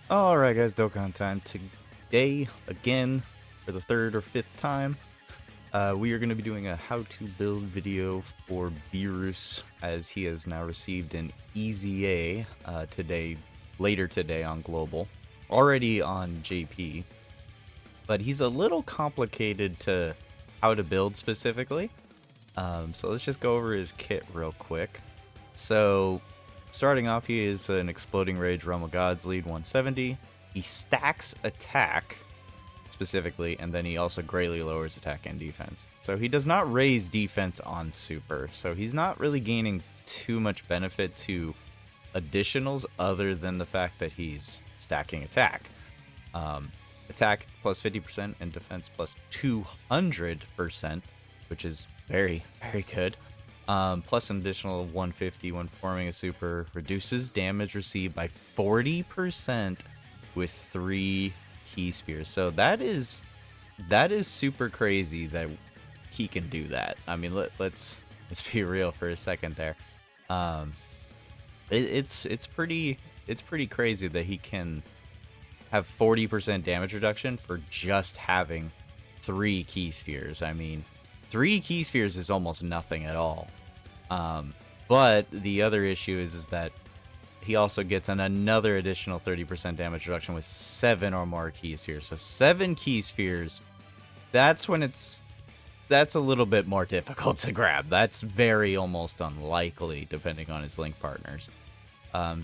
Alright guys, Dokkan time. Today, again, for the third or fifth time, we are going to be doing a how-to build video for Beerus, as he has now received an EZA later today on Global, already on JP, but he's a little complicated to how to build specifically. So let's just go over his kit real quick. So starting off, he is an Exploding Rage Realm of Gods lead 170. He stacks attack specifically, and then he also greatly lowers attack and defense. So he does not raise defense on super, so he's not really gaining too much benefit to additionals other than the fact that he's stacking attack. Attack plus 50% and defense plus 200%, which is very, very good. Plus an additional 150 when forming a super, reduces damage received by 40% with 3 key spheres. So that is super crazy that he can do that. I mean, let's be real for a second there. It's pretty crazy that he can have 40% damage reduction for just having 3 key spheres. I mean, 3 key spheres is almost nothing at all. But the other issue is that he also gets another additional 30% damage reduction with 7 or more key spheres. So 7 key spheres, that's a little bit more difficult to grab. That's very almost unlikely depending on his link partners.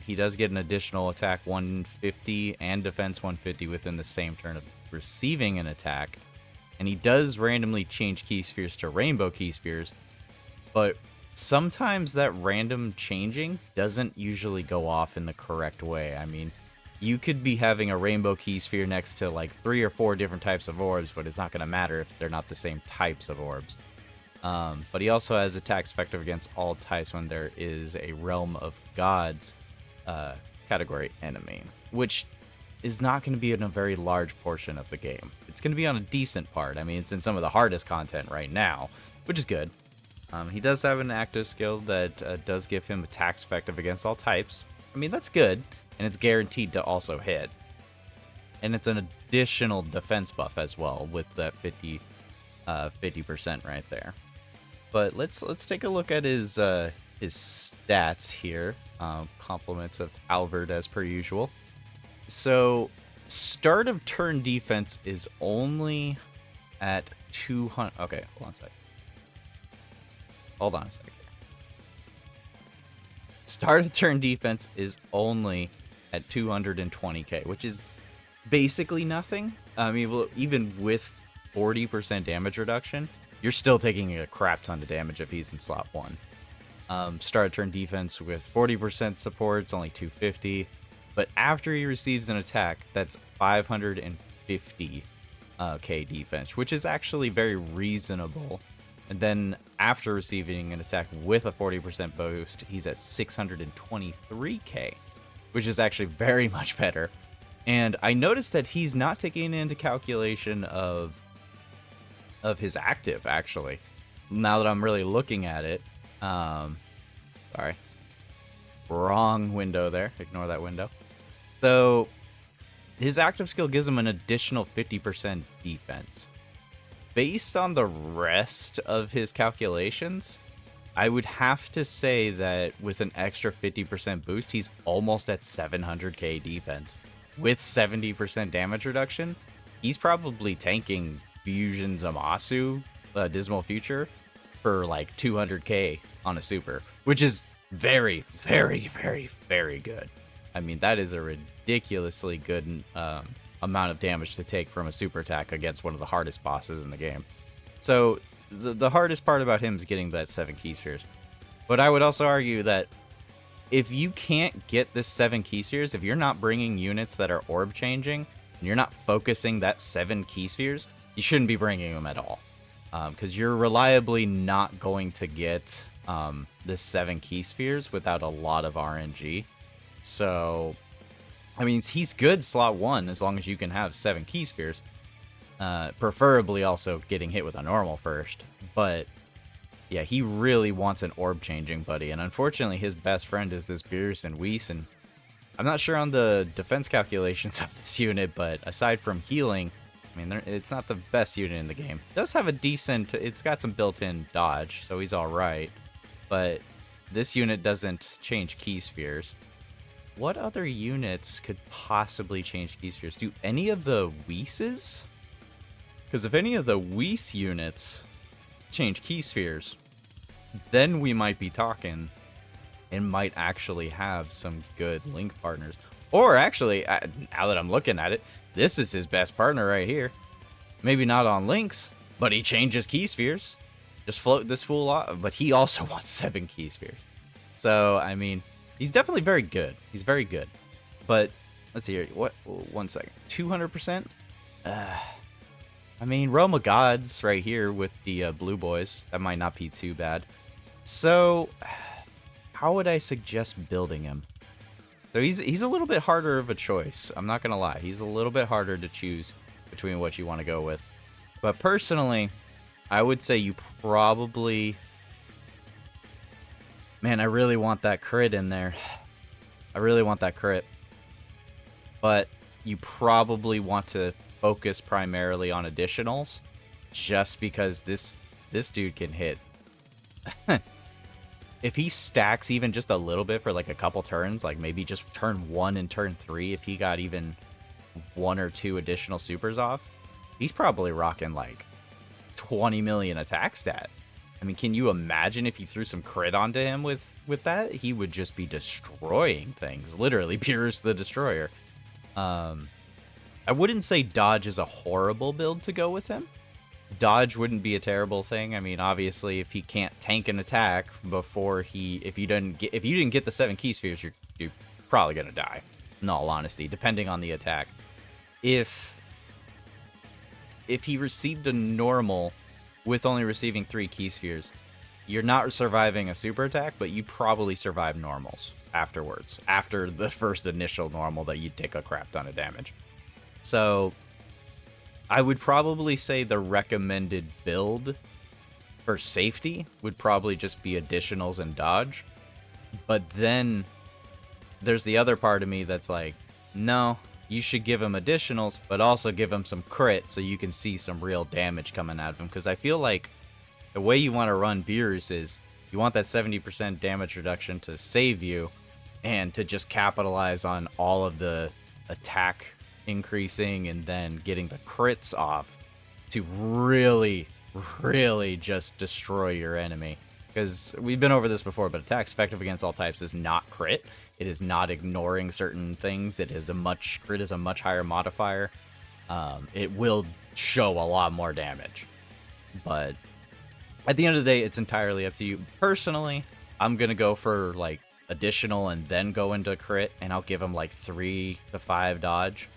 He does get an additional attack 150 and defense 150 within the same turn of receiving an attack. And he does randomly change key spheres to rainbow key spheres, but sometimes that random changing doesn't usually go off in the correct way. I mean, you could be having a rainbow key sphere next to like 3 or 4 different types of orbs, but it's not going to matter if they're not the same types of orbs. But he also has attacks effective against all types when there is a Realm of Gods category enemy, which is not going to be in a very large portion of the game. It's going to be on a decent part. I mean, it's in some of the hardest content right now, which is good. He does have an active skill that does give him attacks effective against all types. I mean, that's good, and it's guaranteed to also hit. And it's an additional defense buff as well with that 50% right there. But let's take a look at his stats here. Compliments of Albert as per usual. So start of turn defense is only at 200. Okay, hold on a sec. Hold on a sec. Start of turn defense is only at 220k, which is basically nothing. I mean, even with 40% damage reduction, you're still taking a crap ton of damage if he's in slot 1. Start of turn defense with 40% support, it's only 250. But after he receives an attack, that's 550k defense, which is actually very reasonable. And then after receiving an attack with a 40% boost, he's at 623k, which is actually very much better. And I noticed that he's not taking into calculation of his active, actually. Now that I'm really looking at it. Sorry. Wrong window there. Ignore that window. So his active skill gives him an additional 50% defense. Based on the rest of his calculations, I would have to say that with an extra 50% boost, he's almost at 700k defense. With 70% damage reduction, he's probably tanking Fusion Zamasu, Dismal Future, for like 200k on a super, which is very, very, very, very good. I mean, that is a ridiculously good amount of damage to take from a super attack against one of the hardest bosses in the game. So the hardest part about him is getting that 7 key spheres. But I would also argue that if you can't get this 7 key spheres, if you're not bringing units that are orb changing, and you're not focusing that 7 key spheres, you shouldn't be bringing them at all. Because you're reliably not going to get the 7 key spheres without a lot of RNG. So, I mean, he's good slot 1 as long as you can have 7 key spheres. Preferably also getting hit with a normal first. But yeah, he really wants an orb changing buddy. And unfortunately, his best friend is this Beerus and Whis. And I'm not sure on the defense calculations of this unit, but aside from healing, I mean, it's not the best unit in the game. It does have a decent, it's got some built-in dodge, so he's alright. But this unit doesn't change key spheres. What other units could possibly change key spheres? Do any of the Whis? Because if any of the Whis units change key spheres, then we might be talking and might actually have some good link partners. Or actually, now that I'm looking at it, this is his best partner right here. Maybe not on links, but he changes key spheres. Just float this fool off. But he also wants 7 key spheres. So, I mean, he's definitely very good. He's very good. But, let's see here. What? 1 second. 200%? I mean, Realm of Gods right here with the blue boys. That might not be too bad. So, how would I suggest building him? So he's a little bit harder of a choice. I'm not going to lie. He's a little bit harder to choose between what you want to go with. But personally, I would say you probably... Man, I really want that crit in there. I really want that crit. But you probably want to focus primarily on additionals, just because this dude can hit. If he stacks even just a little bit for like a couple turns, like maybe just turn 1 and turn 3, if he got even 1 or 2 additional supers off, he's probably rocking like 20 million attack stat. I mean, can you imagine if you threw some crit onto him with that? He would just be destroying things. Literally, Beerus the Destroyer. I wouldn't say dodge is a horrible build to go with him. Dodge wouldn't be a terrible thing. I mean, obviously, if he can't tank an attack before if you didn't get the 7 key spheres, you're probably gonna die. In all honesty, depending on the attack. If he received a normal with only receiving 3 key spheres, you're not surviving a super attack, but you probably survive normals afterwards. After the first initial normal that you take a crap ton of damage. So I would probably say the recommended build for safety would probably just be additionals and dodge. But then there's the other part of me that's like, no, you should give him additionals, but also give him some crit so you can see some real damage coming out of him. Because I feel like the way you want to run Beerus is you want that 70% damage reduction to save you and to just capitalize on all of the attack increasing and then getting the crits off to really just destroy your enemy. Because we've been over this before, but attacks effective against all types is not crit. It is not ignoring certain things. Crit is a much higher modifier. It will show a lot more damage, but at the end of the day, it's entirely up to you. Personally, I'm gonna go for like additional and then go into crit, and I'll give him like 3 to 5 dodge.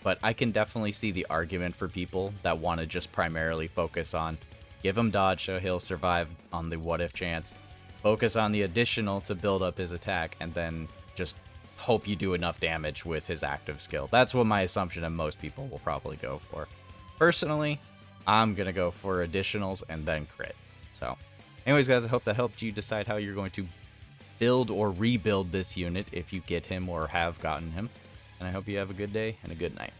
But I can definitely see the argument for people that want to just primarily focus on give him dodge so he'll survive on the what if chance, focus on the additional to build up his attack, and then just hope you do enough damage with his active skill. That's what my assumption and most people will probably go for. Personally, I'm going to go for additionals and then crit. So, anyways guys, I hope that helped you decide how you're going to build or rebuild this unit if you get him or have gotten him. And I hope you have a good day and a good night.